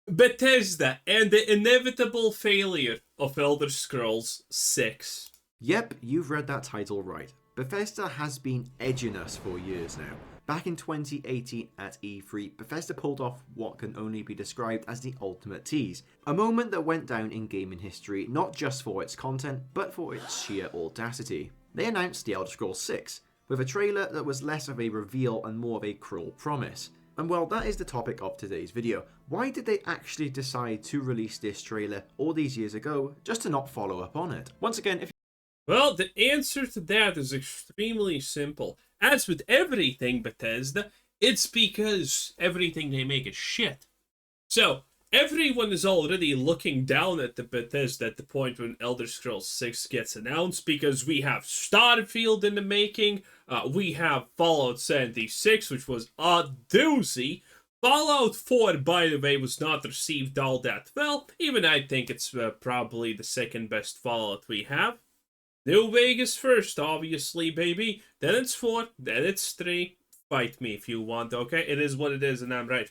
Bethesda and the inevitable failure of Elder Scrolls 6. Yep, you've read that title right. Bethesda has been edging us for years now. Back in 2018 at E3, Bethesda pulled off what can only be described as the ultimate tease. A moment that went down in gaming history not just for its content, but for its sheer audacity. They announced The Elder Scrolls 6, with a trailer that was less of a reveal and more of a cruel promise. And well, that is the topic of today's video. Why did they actually decide to release this trailer all these years ago, just to not follow up on it? Once again, if Well, the answer to that is extremely simple. As with everything Bethesda, it's because everything they make is shit. So, everyone is already looking down at the Bethesda at the point when Elder Scrolls 6 gets announced, because we have Starfield in the making, we have Fallout 76, which was a doozy. Fallout 4, by the way, was not received all that well. Even I think it's probably the second best Fallout we have. New Vegas first, obviously, baby. Then it's 4, then it's 3. Fight me if you want, okay? It is what it is, and I'm right.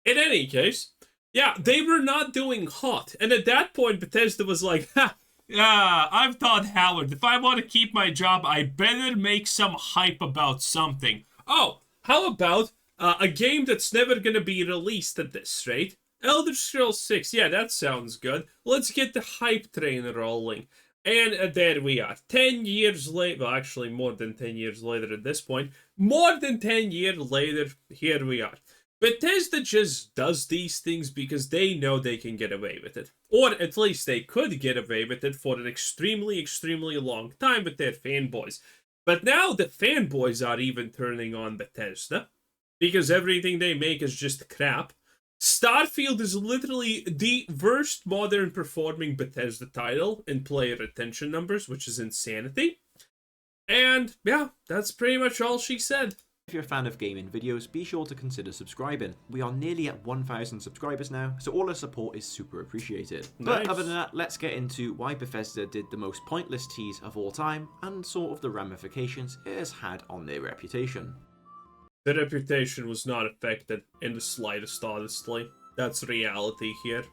In any case, yeah, they were not doing hot. And at that point, Bethesda was like, ha, yeah, I've taught Howard, if I want to keep my job, I better make some hype about something. Oh, how about a game that's never going to be released at this rate? Elder Scrolls 6, yeah, that sounds good. Let's get the hype train rolling. And there we are. 10 years later, well, actually more than 10 years later at this point. More than 10 years later, here we are. Bethesda just does these things because they know they can get away with it. Or at least they could get away with it for an extremely, extremely long time with their fanboys. But now the fanboys are even turning on Bethesda, because everything they make is just crap. Starfield is literally the worst modern performing Bethesda title in player retention numbers, which is insanity. And yeah, that's pretty much all she said. you're a fan of gaming videos, be sure to consider subscribing. We are nearly at 1,000 subscribers now, so all the support is super appreciated. Nice. But other than that, let's get into why Bethesda did the most pointless tease of all time, and sort of the ramifications it has had on their reputation. The reputation was not affected in the slightest, honestly. That's reality here.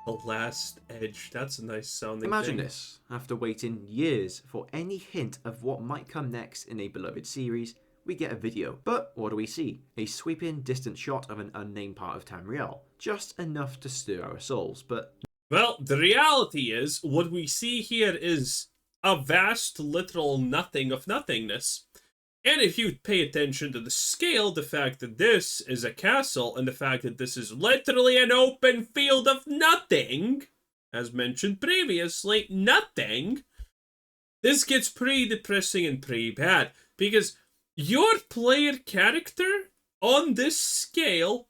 The Last Edge. That's a nice sounding Imagine thing. this, after waiting years for any hint of what might come next in a beloved series, we get a video. But what do we see? A sweeping, distant shot of an unnamed part of Tamriel. Just enough to stir our souls, but Well, the reality is, what we see here is a vast literal nothing of nothingness. And if you pay attention to the scale, the fact that this is a castle, and the fact that this is literally an open field of nothing, as mentioned previously, nothing, this gets pretty depressing and pretty bad. Because your player character on this scale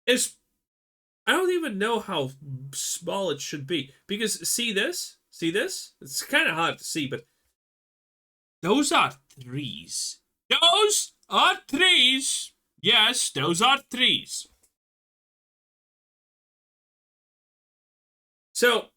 is, I don't even know how small it should be. Because see this? See this? It's kind of hard to see, but those are trees. Those are trees. Yes, those are trees. So,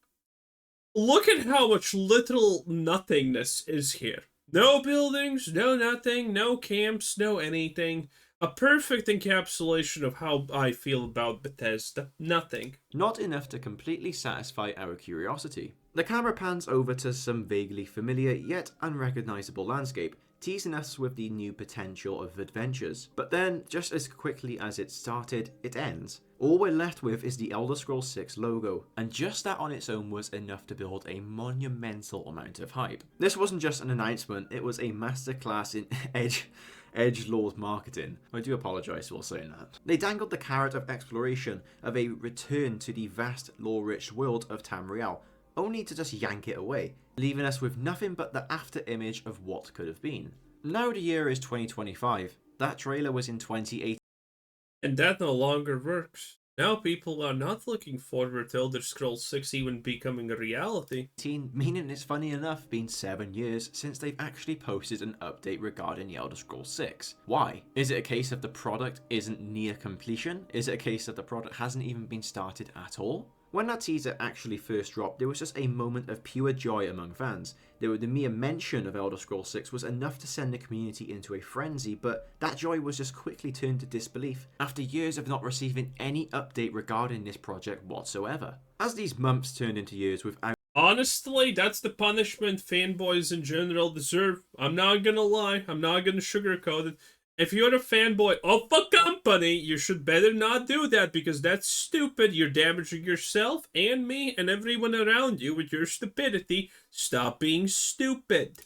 look at how much little nothingness is here. No buildings, no nothing, no camps, no anything. A perfect encapsulation of how I feel about Bethesda. Nothing. not enough to completely satisfy our curiosity. The camera pans over to some vaguely familiar yet unrecognisable landscape, teasing us with the new potential of adventures. But then, just as quickly as it started, it ends. All we're left with is the Elder Scrolls 6 logo, and just that on its own was enough to build a monumental amount of hype. This wasn't just an announcement, it was a masterclass in edgelord marketing. I do apologise for saying that. They dangled the carrot of exploration, of a return to the vast lore-rich world of Tamriel, only to just yank it away, leaving us with nothing but the after image of what could have been. Now the year is 2025. That trailer was in 2018. And that no longer works. Now people are not looking forward to Elder Scrolls 6 even becoming a reality. Meaning it's funny enough been 7 years since they've actually posted an update regarding the Elder Scrolls 6. Why? Is it a case of the product isn't near completion? Is it a case that the product hasn't even been started at all? When that teaser actually first dropped, there was just a moment of pure joy among fans. The mere mention of Elder Scrolls 6 was enough to send the community into a frenzy, but that joy was just quickly turned to disbelief after years of not receiving any update regarding this project whatsoever. As these months turned into years without Honestly, that's the punishment fanboys in general deserve. I'm not gonna lie. I'm not gonna sugarcoat it. If you're a fanboy of a company, you should better not do that because that's stupid. You're damaging yourself and me and everyone around you with your stupidity. Stop being stupid.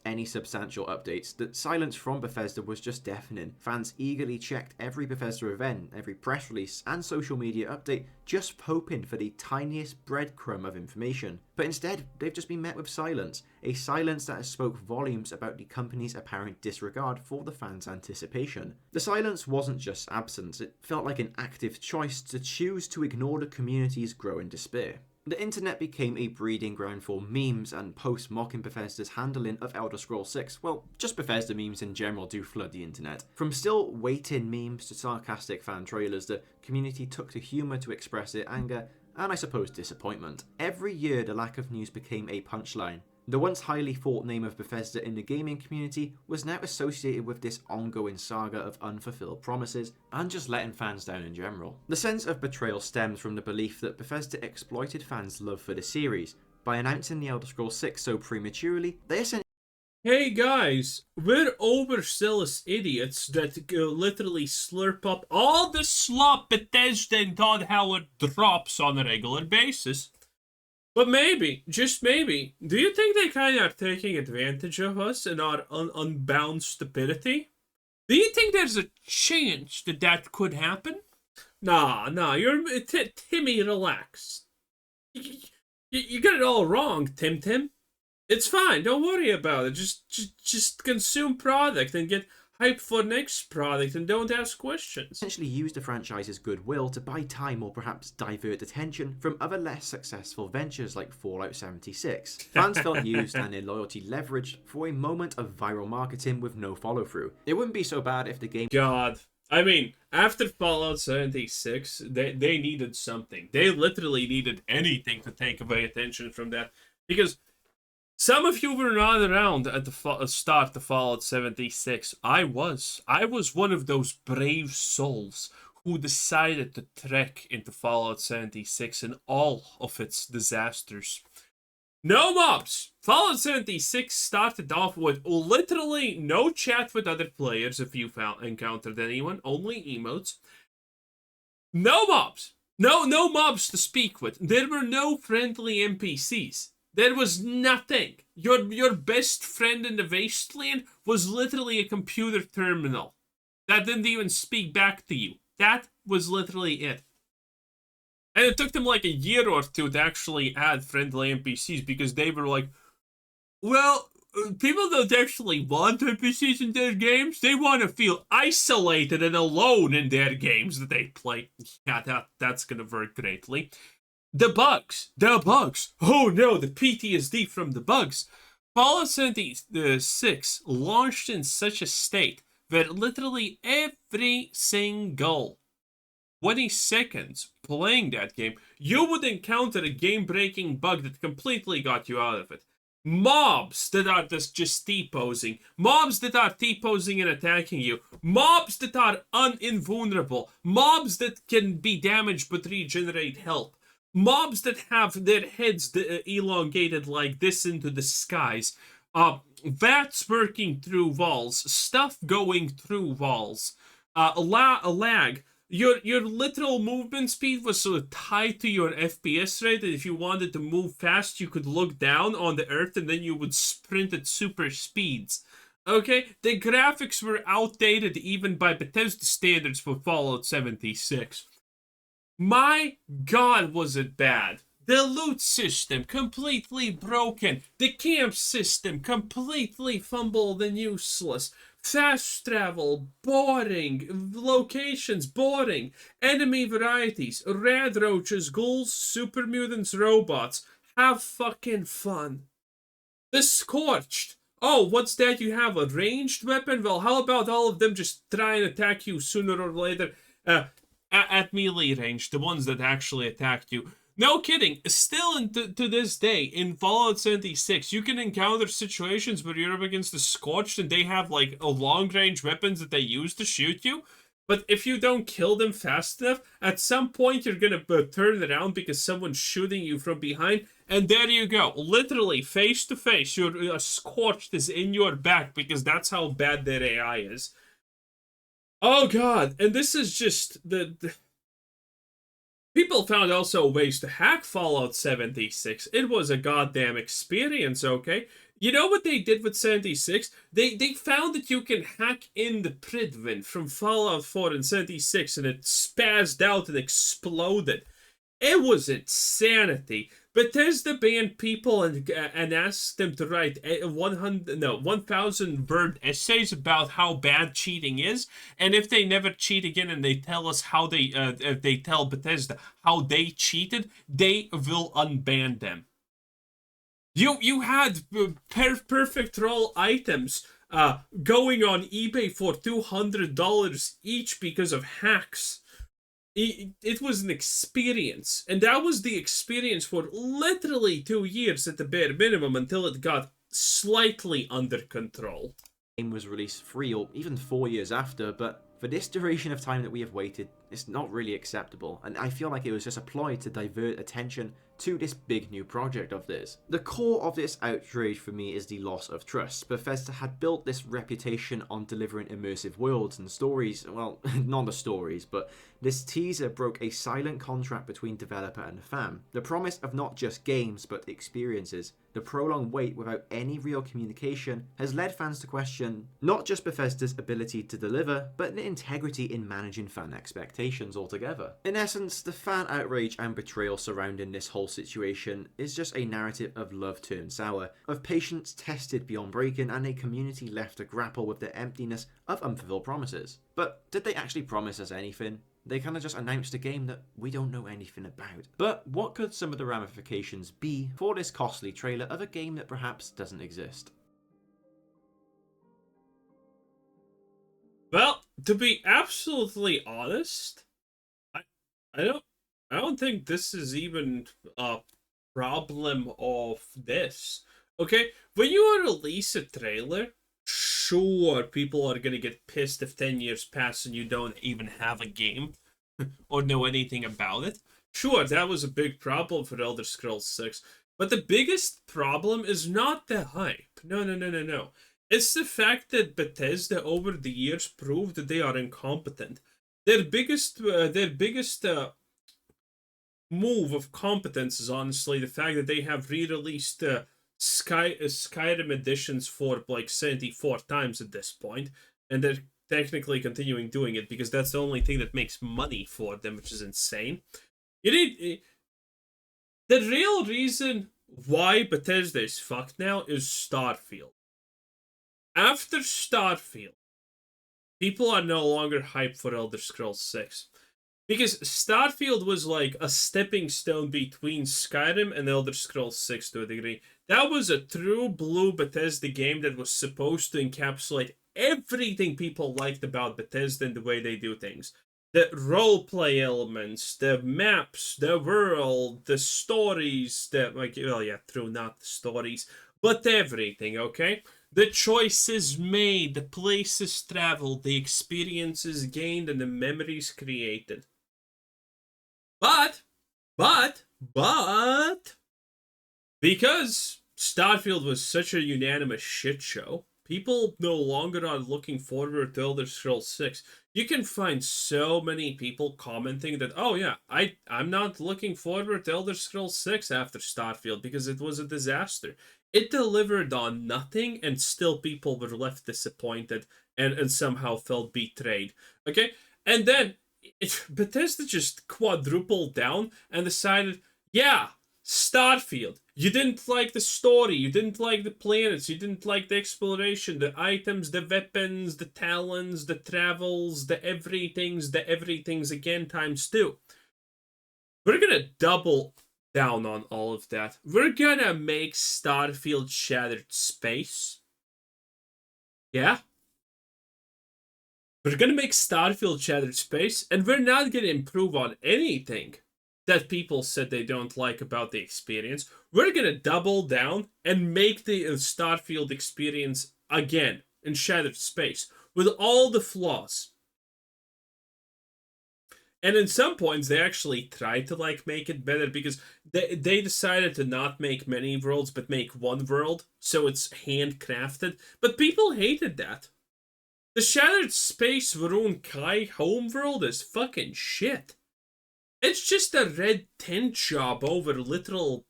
any substantial updates, the silence from Bethesda was just deafening. Fans eagerly checked every Bethesda event, every press release, and social media update, just hoping for the tiniest breadcrumb of information. But instead, they've just been met with silence, a silence that has spoke volumes about the company's apparent disregard for the fans' anticipation. The silence wasn't just absence, it felt like an active choice to choose to ignore the community's growing despair. The internet became a breeding ground for memes and posts mocking Bethesda's handling of Elder Scrolls 6. Well, just Bethesda memes in general do flood the internet. From still waiting memes to sarcastic fan trailers, the community took to humour to express their anger and I suppose disappointment. Every year the lack of news became a punchline. The once highly thought name of Bethesda in the gaming community was now associated with this ongoing saga of unfulfilled promises and just letting fans down in general. The sense of betrayal stems from the belief that Bethesda exploited fans' love for the series. By announcing the Elder Scrolls 6 so prematurely, they essentially Hey guys, we're overzealous idiots that literally slurp up all the slop Bethesda and Todd Howard drops on a regular basis. But maybe, just maybe, do you think they kind of are taking advantage of us and our unbound stupidity? Do you think there's a chance that that could happen? Nah, Timmy, relax. You got it all wrong, Tim. It's fine, don't worry about it. Just consume product and get hype for next product and don't ask questions. essentially use the franchise's goodwill to buy time or perhaps divert attention from other less successful ventures like Fallout 76. Fans felt used and their loyalty leveraged for a moment of viral marketing with no follow-through. It wouldn't be so bad if the game God. I mean, after Fallout 76, they needed something. They literally needed anything to take away attention from that. Because some of you were not around at the start of Fallout 76. I was. I was one of those brave souls who decided to trek into Fallout 76 and all of its disasters. No mobs! Fallout 76 started off with literally no chat with other players if you encountered anyone, only emotes. No mobs! No mobs to speak with. There were no friendly NPCs. There was nothing. Your best friend in the wasteland was literally a computer terminal that didn't even speak back to you. That was literally it. And it took them like a year or two to actually add friendly NPCs because they were like, well, people don't actually want NPCs in their games. They want to feel isolated and alone in their games that they play. Yeah, that's going to work greatly. The bugs. Oh no, the PTSD from the bugs. Fallout 76 launched in such a state that literally every single 20 seconds playing that game, you would encounter a game-breaking bug that completely got you out of it. Mobs that are just T-posing. Mobs that are T-posing and attacking you. Mobs that are invulnerable. Mobs that can be damaged but regenerate health. Mobs that have their heads elongated like this into the skies. Vats working through walls. Stuff going through walls. Lag. Your literal movement speed was sort of tied to your FPS rate, and if you wanted to move fast, you could look down on the earth and then you would sprint at super speeds. Okay? The graphics were outdated even by Bethesda standards for Fallout 76. My God, was it bad. The loot system, completely broken. The camp system, completely fumbled and useless. Fast travel, boring. Locations, boring. Enemy varieties, rad roaches, ghouls, super mutants, robots. Have fucking fun. The Scorched. Oh, what's that? You have a ranged weapon? Well, how about all of them just try and attack you sooner or later? At melee range, the ones that actually attacked you. No kidding. Still, to this day, in Fallout 76, you can encounter situations where you're up against the Scorched and they have like a long-range weapons that they use to shoot you. But if you don't kill them fast enough, at some point you're gonna turn around because someone's shooting you from behind, and there you go. Literally, face to face, your Scorched is in your back because that's how bad their AI is. Oh god, and this is just the people found also ways to hack Fallout 76. It was a goddamn experience, okay? You know what they did with 76? They found that you can hack in the Prydwen from Fallout 4 and 76 and it spazzed out and exploded. It was insanity. Bethesda banned people and asked them to write 1,000 word essays about how bad cheating is, and if they never cheat again and they tell us how they tell Bethesda how they cheated, they will unban them. You had perfect roll items going on eBay for $200 each because of hacks. It was an experience, and that was the experience for literally 2 years at the bare minimum until it got slightly under control. The game was released 3 or even 4 years after, but for this duration of time that we have waited, it's not really acceptable, and I feel like it was just a ploy to divert attention to this big new project of theirs. The core of this outrage for me is the loss of trust. Bethesda had built this reputation on delivering immersive worlds and stories, well, not the stories, but this teaser broke a silent contract between developer and fan. The promise of not just games, but experiences. The prolonged wait without any real communication has led fans to question not just Bethesda's ability to deliver, but the integrity in managing fan expectations altogether. In essence, the fan outrage and betrayal surrounding this whole situation is just a narrative of love turned sour, of patience tested beyond breaking, and a community left to grapple with the emptiness of unfulfilled promises. But did they actually promise us anything? They kind of just announced a game that we don't know anything about. But what could some of the ramifications be for this costly trailer of a game that perhaps doesn't exist? Well, to be absolutely honest, I don't think this is even a problem of this. Okay, when you release a trailer, sure, people are gonna get pissed if 10 years pass and you don't even have a game or know anything about it. Sure, that was a big problem for Elder Scrolls 6. But the biggest problem is not the hype. No. It's the fact that Bethesda over the years proved that they are incompetent. Their biggest move of competence is honestly the fact that they have re-released Skyrim editions for like 74 times at this point, and they're technically continuing doing it because that's the only thing that makes money for them, which is insane. You need the real reason why Bethesda is fucked now is Starfield. After Starfield, people are no longer hyped for Elder Scrolls 6. Because Starfield was like a stepping stone between Skyrim and Elder Scrolls 6 to a degree. That was a true blue Bethesda game that was supposed to encapsulate everything people liked about Bethesda and the way they do things. The roleplay elements, the maps, the world, the stories, not the stories, but everything, okay? The choices made, the places traveled, the experiences gained, and the memories created. But, because Starfield was such a unanimous shit show, people no longer are looking forward to Elder Scrolls 6. You can find so many people commenting that, oh yeah, I'm not looking forward to Elder Scrolls 6 after Starfield because it was a disaster. It delivered on nothing and still people were left disappointed and somehow felt betrayed. Okay? And then Bethesda just quadrupled down and decided, yeah, Starfield. You didn't like the story, you didn't like the planets, you didn't like the exploration, the items, the weapons, the talents, the travels, the everythings again times 2. We're gonna double down on all of that. We're gonna make Starfield Shattered Space. Yeah? We're gonna make Starfield Shattered Space, and we're not gonna improve on anything. that people said they don't like about the experience. We're gonna double down and make the Starfield experience again in Shattered Space with all the flaws. And in some points, they actually tried to like make it better because they decided to not make many worlds but make one world, so it's handcrafted. But people hated that. The Shattered Space Varun Kai homeworld is fucking shit. It's just a red tint job over literal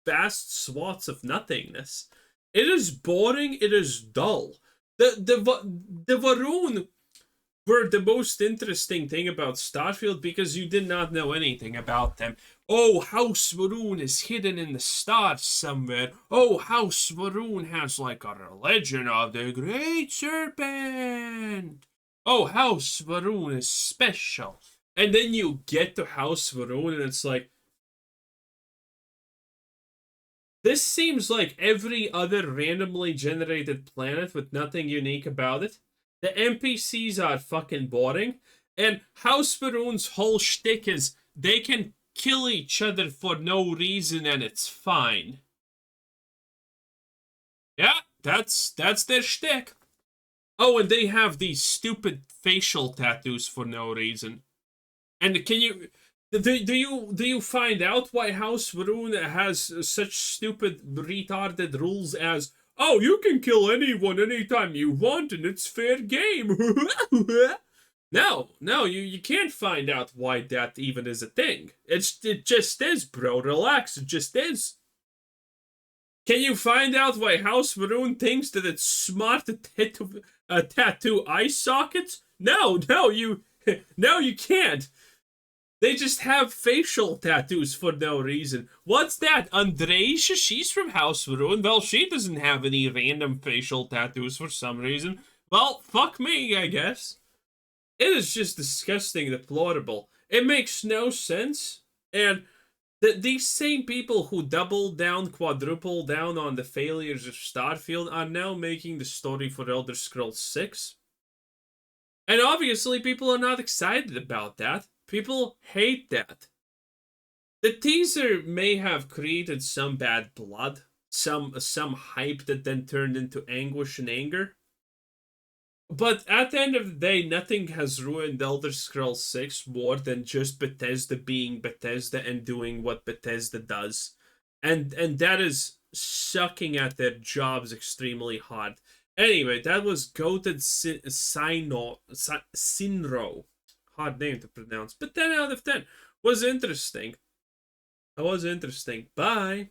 vast swaths of nothingness. It is boring. It is dull. The Varun were the most interesting thing about Starfield because you did not know anything about them. Oh, House Varun is hidden in the stars somewhere. Oh, House Varun has like a religion of the Great Serpent. Oh, House Varun is special. And then you get to House Varun and it's like, this seems like every other randomly generated planet with nothing unique about it. The NPCs are fucking boring. And House Varun's whole shtick is they can kill each other for no reason and it's fine. Yeah, that's their shtick. Oh, and they have these stupid facial tattoos for no reason. And can you do you find out why House Varun has such stupid retarded rules as, oh, you can kill anyone anytime you want and it's fair game? No, you can't find out why that even is a thing. It just is, bro. Relax, it just is. Can you find out why House Varun thinks that it's smart to tattoo eye sockets? No, you can't. They just have facial tattoos for no reason. What's that? Andreja? She's from House Varun. Well, she doesn't have any random facial tattoos for some reason. Well, fuck me, I guess. It is just disgusting, deplorable. It makes no sense. And these same people who double down, quadruple down on the failures of Starfield are now making the story for Elder Scrolls 6. And obviously, people are not excited about that. People hate that. The teaser may have created some bad blood, some hype that then turned into anguish and anger. But at the end of the day, nothing has ruined Elder Scrolls 6 more than just Bethesda being Bethesda and doing what Bethesda does. And that is sucking at their jobs extremely hard. Anyway, that was Goated Sinro. Hard name to pronounce, but 10 out of 10 was interesting. Bye.